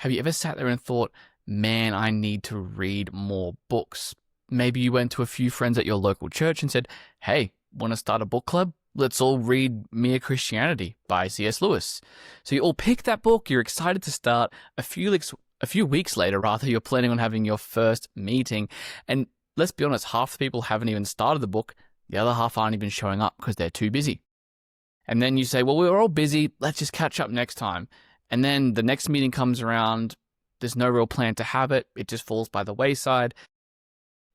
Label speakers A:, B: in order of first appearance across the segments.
A: Have you ever sat there and thought, man, I need to read more books? Maybe you went to a few friends at your local church and said, hey, want to start a book club? Let's all read Mere Christianity by C.S. Lewis. So you all pick that book, you're excited to start. A few weeks later, you're planning on having your first meeting. And let's be honest, half the people haven't even started the book. The other half aren't even showing up because they're too busy. And then you say, well, we're all busy. Let's just catch up next time. And then the next meeting comes around. There's no real plan to have it. It just falls by the wayside.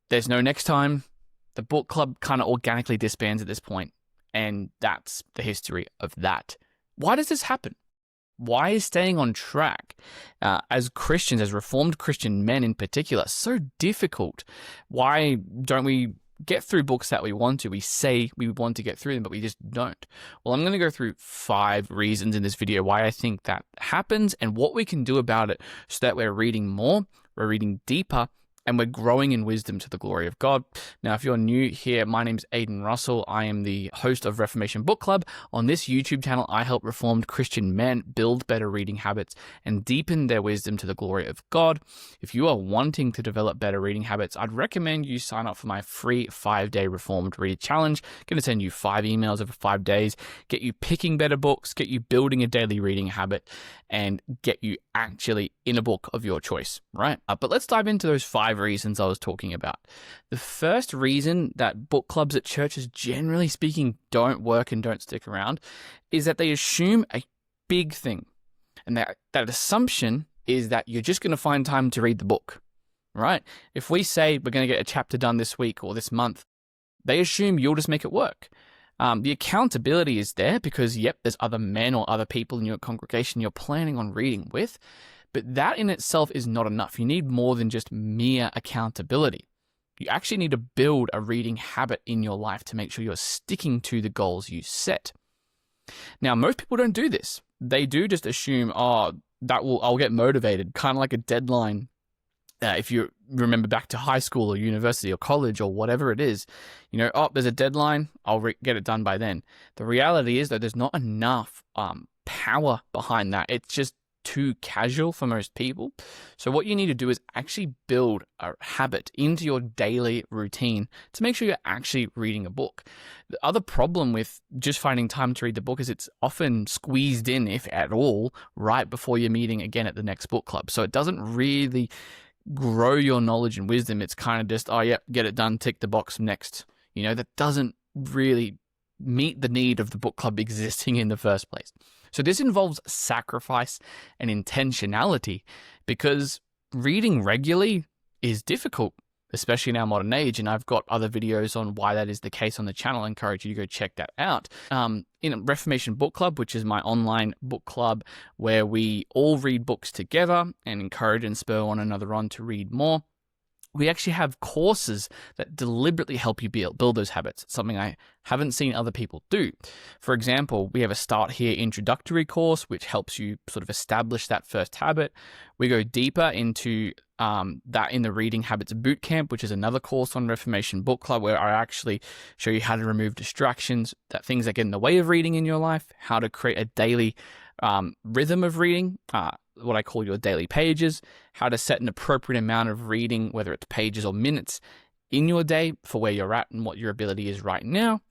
A: There's no next time. The book club kind of organically disbands at this point. And that's the history of that. Why does this happen? Why is staying on track as Christians, as Reformed Christian men in particular, so difficult? Why don't we get through books that we want to? We say we want to get through them, but we just don't. Well, I'm going to go through 5 reasons in this video why I think that happens and what we can do about it so that we're reading more, we're reading deeper, and we're growing in wisdom to the glory of God. Now, if you're new here, my name's Aidan Russell. I am the host of Reformation Book Club. On this YouTube channel, I help Reformed Christian men build better reading habits and deepen their wisdom to the glory of God. If you are wanting to develop better reading habits, I'd recommend you sign up for my free 5-day Reformed Read Challenge. I'm going to send you 5 emails over 5 days, get you picking better books, get you building a daily reading habit, and get you actually in a book of your choice, right? But let's dive into those 5 reasons I was talking about. The first reason that book clubs at churches, generally speaking, don't work and don't stick around is that they assume a big thing. And that assumption is that you're just going to find time to read the book, right? If we say we're going to get a chapter done this week or this month, they assume you'll just make it work. The accountability is there because, yep, there's other men or other people in your congregation you're planning on reading with, but that in itself is not enough. You need more than just mere accountability. You actually need to build a reading habit in your life to make sure you're sticking to the goals you set. Now, most people don't do this. They do just assume, I'll get motivated, kind of like a deadline. If you remember back to high school or university or college or whatever it is, there's a deadline, I'll get it done by then. The reality is that there's not enough power behind that. It's just too casual for most people. So what you need to do is actually build a habit into your daily routine to make sure you're actually reading a book. The other problem with just finding time to read the book is it's often squeezed in, if at all, right before you're meeting again at the next book club. So it doesn't really grow your knowledge and wisdom. It's kind of just, get it done, tick the box next. That doesn't really meet the need of the book club existing in the first place. So this involves sacrifice and intentionality because reading regularly is difficult, especially in our modern age. And I've got other videos on why that is the case on the channel. I encourage you to go check that out. In Reformation Book Club, which is my online book club where we all read books together and encourage and spur one another on to read more, we actually have courses that deliberately help you build those habits. It's something I haven't seen other people do. For example, we have a Start Here introductory course, which helps you sort of establish that first habit. We go deeper into that in the Reading Habits Bootcamp, which is another course on Reformation Book Club, where I actually show you how to remove distractions, that things that get in the way of reading in your life, how to create a daily rhythm of reading, what I call your daily pages, how to set an appropriate amount of reading, whether it's pages or minutes in your day for where you're at and what your ability is right now.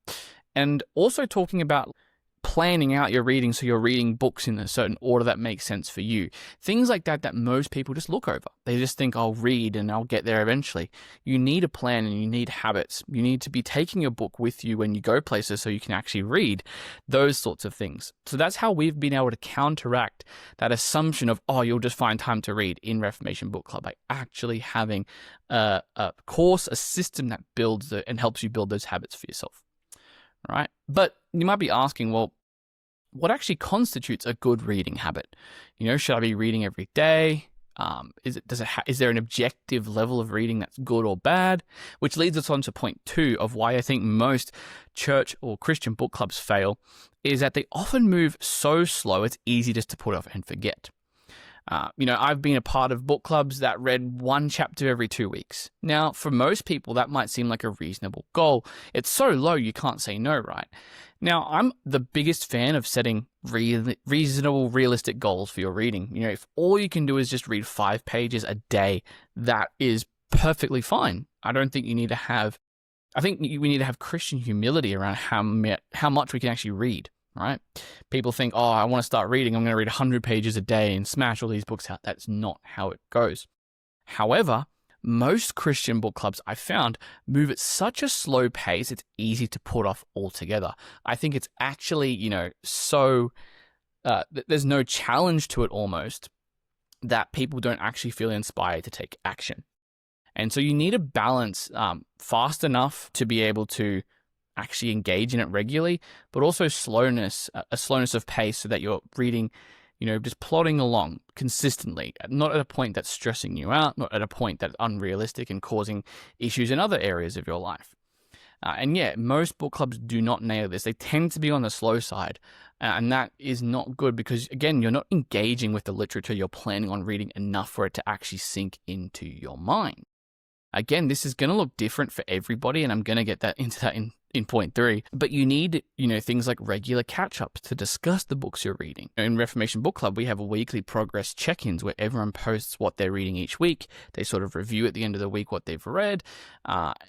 A: And also talking about planning out your reading so you're reading books in a certain order that makes sense for you. Things like that most people just look over. They just think, I'll read and I'll get there eventually. You need a plan and you need habits. You need to be taking your book with you when you go places so you can actually read those sorts of things. So that's how we've been able to counteract that assumption of, you'll just find time to read in Reformation Book Club by actually having a course, a system that builds and helps you build those habits for yourself. Right? But you might be asking, well, what actually constitutes a good reading habit? Should I be reading every day? Is there an objective level of reading that's good or bad? Which leads us on to point 2 of why I think most church or Christian book clubs fail, is that they often move so slow it's easy just to put off and forget. I've been a part of book clubs that read one chapter every 2 weeks. Now, for most people, that might seem like a reasonable goal. It's so low, you can't say no, right? Now, I'm the biggest fan of setting reasonable, realistic goals for your reading. If all you can do is just read 5 pages a day, that is perfectly fine. I don't think you need to have, I think we need to have Christian humility around how much we can actually read. Right? People think, oh, I want to start reading. I'm going to read 100 pages a day and smash all these books out. That's not how it goes. However, most Christian book clubs I found move at such a slow pace, it's easy to put off altogether. I think it's actually, there's no challenge to it almost, that people don't actually feel inspired to take action. And so you need a balance fast enough to be able to actually engage in it regularly, but also a slowness of pace so that you're reading, just plodding along consistently, not at a point that's stressing you out, not at a point that's unrealistic and causing issues in other areas of your life. Most book clubs do not nail this. They tend to be on the slow side, and that is not good because, again, you're not engaging with the literature you're planning on reading enough for it to actually sink into your mind. Again, this is going to look different for everybody, and I'm going to get into that in point 3, but you need, things like regular catch-ups to discuss the books you're reading. In Reformation Book Club, we have weekly progress check-ins where everyone posts what they're reading each week. They sort of review at the end of the week what they've read.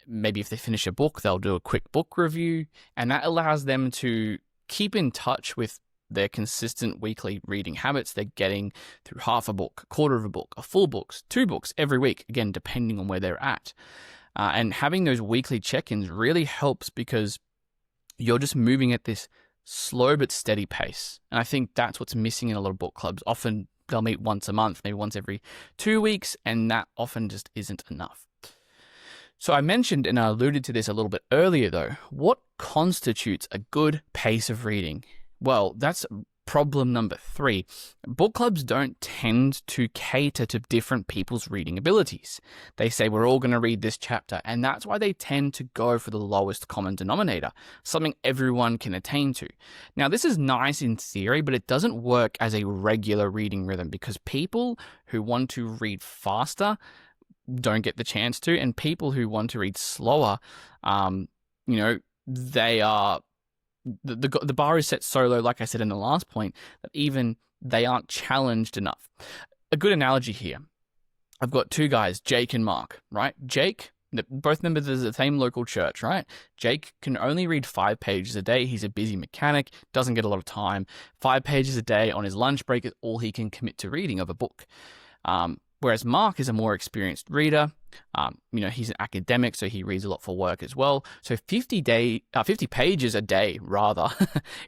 A: Maybe if they finish a book, they'll do a quick book review, and that allows them to keep in touch with their consistent weekly reading habits. They're getting through half a book, a quarter of a book, a full book, 2 books every week, again, depending on where they're at. And having those weekly check-ins really helps because you're just moving at this slow but steady pace. And I think that's what's missing in a lot of book clubs. Often they'll meet once a month, maybe once every 2 weeks, and that often just isn't enough. So I mentioned and I alluded to this a little bit earlier though, what constitutes a good pace of reading? Well, that's problem number 3. Book clubs don't tend to cater to different people's reading abilities. They say we're all going to read this chapter, and that's why they tend to go for the lowest common denominator, something everyone can attain to. Now, this is nice in theory, but it doesn't work as a regular reading rhythm because people who want to read faster don't get the chance to, and people who want to read slower, they are the bar is set so low, like I said in the last point, that even they aren't challenged enough. A good analogy here. I've got 2 guys, Jake and Mark, right? Jake, both members of the same local church, right? Jake can only read 5 pages a day. He's a busy mechanic, doesn't get a lot of time. 5 pages a day on his lunch break is all he can commit to reading of a book. Whereas Mark is a more experienced reader. He's an academic, so he reads a lot for work as well. So 50 pages a day, rather,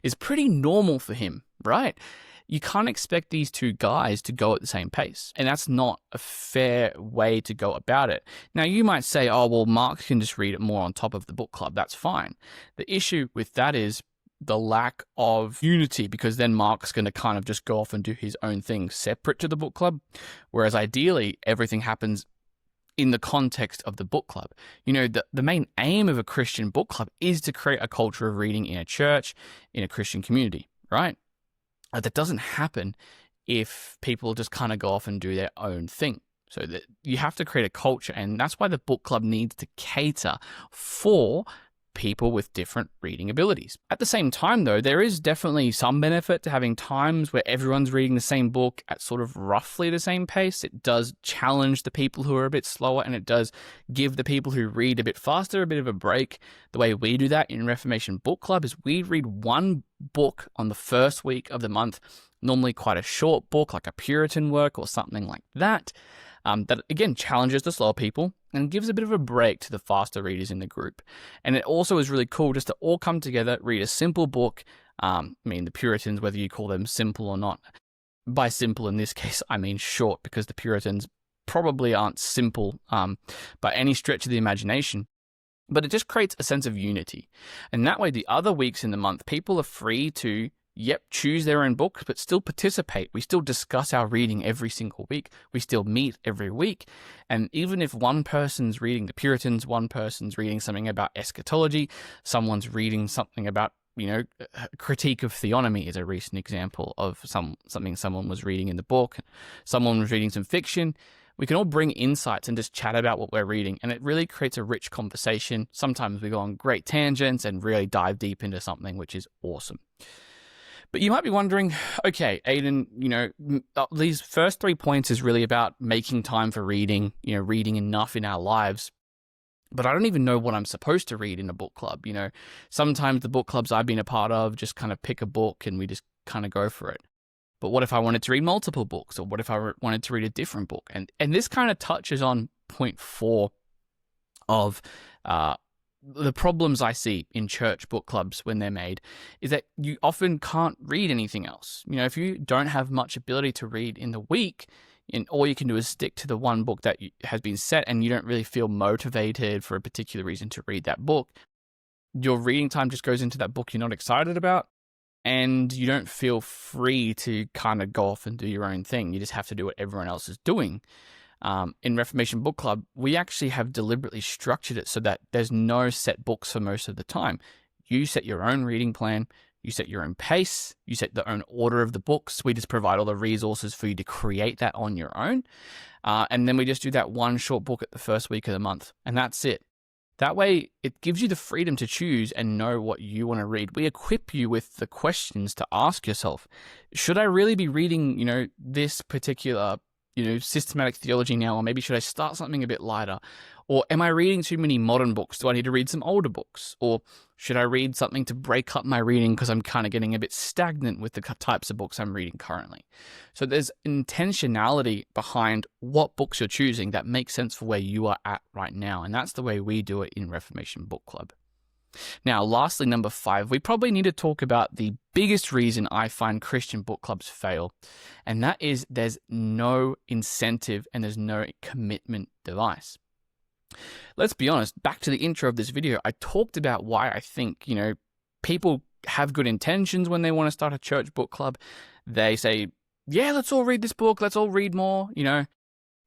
A: is pretty normal for him, right? You can't expect these 2 guys to go at the same pace, and that's not a fair way to go about it. Now, you might say, oh, well, Mark can just read it more on top of the book club. That's fine. The issue with that is the lack of unity, because then Mark's going to kind of just go off and do his own thing separate to the book club, whereas ideally everything happens in the context of the book club. The main aim of a Christian book club is to create a culture of reading in a church, in a Christian community, right? That doesn't happen if people just kind of go off and do their own thing. So that you have to create a culture, and that's why the book club needs to cater for people with different reading abilities. At the same time, though, there is definitely some benefit to having times where everyone's reading the same book at sort of roughly the same pace. It does challenge the people who are a bit slower, and it does give the people who read a bit faster a bit of a break. The way we do that in Reformation Book Club is we read 1 book on the first week of the month, normally quite a short book like a Puritan work or something like that. That again challenges the slower people and gives a bit of a break to the faster readers in the group. And it also is really cool just to all come together, read a simple book. The Puritans, whether you call them simple or not. By simple in this case, I mean short, because the Puritans probably aren't simple by any stretch of the imagination. But it just creates a sense of unity. And that way, the other weeks in the month, people are free to choose their own book, but still participate. We still discuss our reading every single week. We still meet every week. And even if one person's reading the Puritans, one person's reading something about eschatology, someone's reading something about, Critique of Theonomy is a recent example of something someone was reading in the book. Someone was reading some fiction. We can all bring insights and just chat about what we're reading, and it really creates a rich conversation. Sometimes we go on great tangents and really dive deep into something, which is awesome. But you might be wondering, okay, Aidan, these first 3 points is really about making time for reading, reading enough in our lives. But I don't even know what I'm supposed to read in a book club. Sometimes the book clubs I've been a part of just kind of pick a book and we just kind of go for it. But what if I wanted to read multiple books, or what if I wanted to read a different book? And this kind of touches on point 4 of the problems I see in church book clubs when they're made, is that you often can't read anything else. If you don't have much ability to read in the week, and all you can do is stick to the one book that has been set, and you don't really feel motivated for a particular reason to read that book, your reading time just goes into that book you're not excited about, and you don't feel free to kind of go off and do your own thing. You just have to do what everyone else is doing. In Reformation Book Club, we actually have deliberately structured it so that there's no set books for most of the time. You set your own reading plan. You set your own pace, you set the own order of the books. We just provide all the resources for you to create that on your own. And then we just do that one short book at the first week of the month, and that's it. That way, it gives you the freedom to choose and know what you want to read. We equip you with the questions to ask yourself, should I really be reading, this particular, systematic theology now, or maybe should I start something a bit lighter? Or am I reading too many modern books? Do I need to read some older books? Or should I read something to break up my reading because I'm kind of getting a bit stagnant with the types of books I'm reading currently? So there's intentionality behind what books you're choosing that makes sense for where you are at right now. And that's the way we do it in Reformation Book Club. Now, lastly, number 5, we probably need to talk about the biggest reason I find Christian book clubs fail. And that is there's no incentive and there's no commitment device. Let's be honest, back to the intro of this video, I talked about why I think, people have good intentions when they want to start a church book club. They say, yeah, let's all read this book, let's all read more,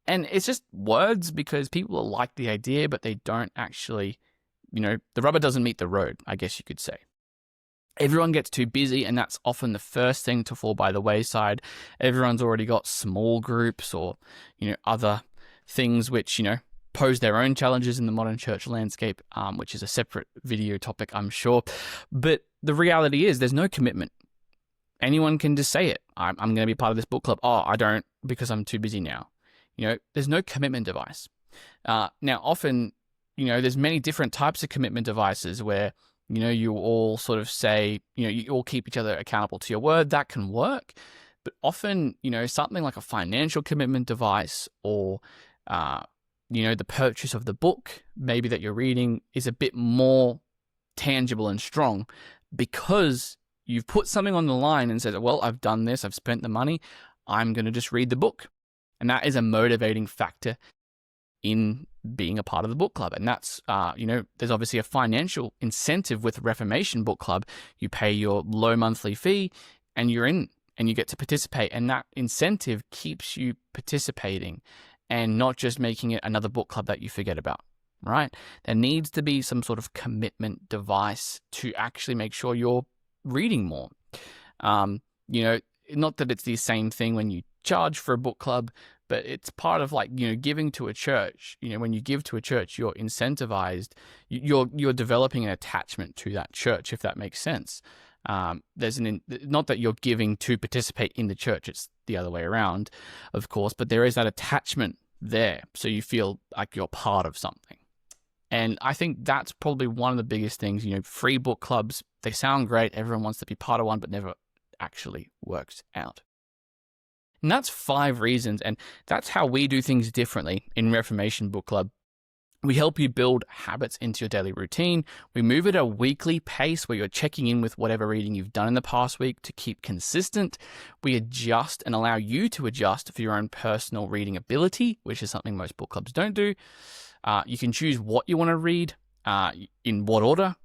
A: and it's just words because people like the idea, but they don't actually, the rubber doesn't meet the road, I guess you could say. Everyone gets too busy, and that's often the first thing to fall by the wayside. Everyone's already got small groups or, other things which, pose their own challenges in the modern church landscape, which is a separate video topic, I'm sure. But the reality is there's no commitment. Anyone can just say it. I'm going to be part of this book club. Oh, I don't because I'm too busy now. There's no commitment device. Now, often, there's many different types of commitment devices where, you all sort of say, you all keep each other accountable to your word. That can work. But often, something like a financial commitment device or, the purchase of the book, maybe that you're reading, is a bit more tangible and strong because you've put something on the line and said, well, I've done this, I've spent the money, I'm going to just read the book. And that is a motivating factor in being a part of the book club. And that's, there's obviously a financial incentive with Reformation Book Club. You pay your low monthly fee and you're in and you get to participate. And that incentive keeps you participating and not just making it another book club that you forget about, right? There needs to be some sort of commitment device to actually make sure you're reading more. Not that it's the same thing when you charge for a book club, but it's part of giving to a church. When you give to a church, you're incentivized. You're developing an attachment to that church, if that makes sense. There's not that you're giving to participate in the church, it's the other way around, of course, but there is that attachment there, so you feel like you're part of something. And I think that's probably one of the biggest things. Free book clubs, they sound great, everyone wants to be part of one, but never actually works out. And that's 5 reasons, and that's how we do things differently in Reformation Book Club. We help you build habits into your daily routine. We move at a weekly pace where you're checking in with whatever reading you've done in the past week to keep consistent. We adjust and allow you to adjust for your own personal reading ability, which is something most book clubs don't do. You can choose what you want to read, in what order,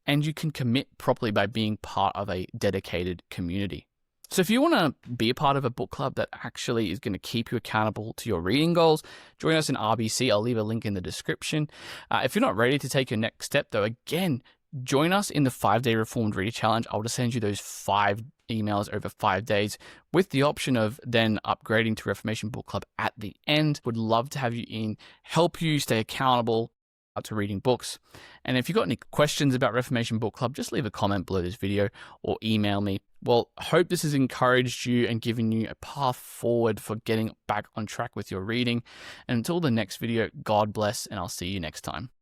A: and you can commit properly by being part of a dedicated community. So if you want to be a part of a book club that actually is going to keep you accountable to your reading goals, join us in RBC. I'll leave a link in the description. If you're not ready to take your next step, though, again, Join us in the 5-day Reformed Reader Challenge. I'll just send you those 5 emails over 5 days with the option of then upgrading to Reformation Book Club at the end. Would love to have you in, help you stay accountable to reading books. And if you've got any questions about Reformation Book Club, just leave a comment below this video or email me. Well, I hope this has encouraged you and given you a path forward for getting back on track with your reading. And until the next video, God bless, and I'll see you next time.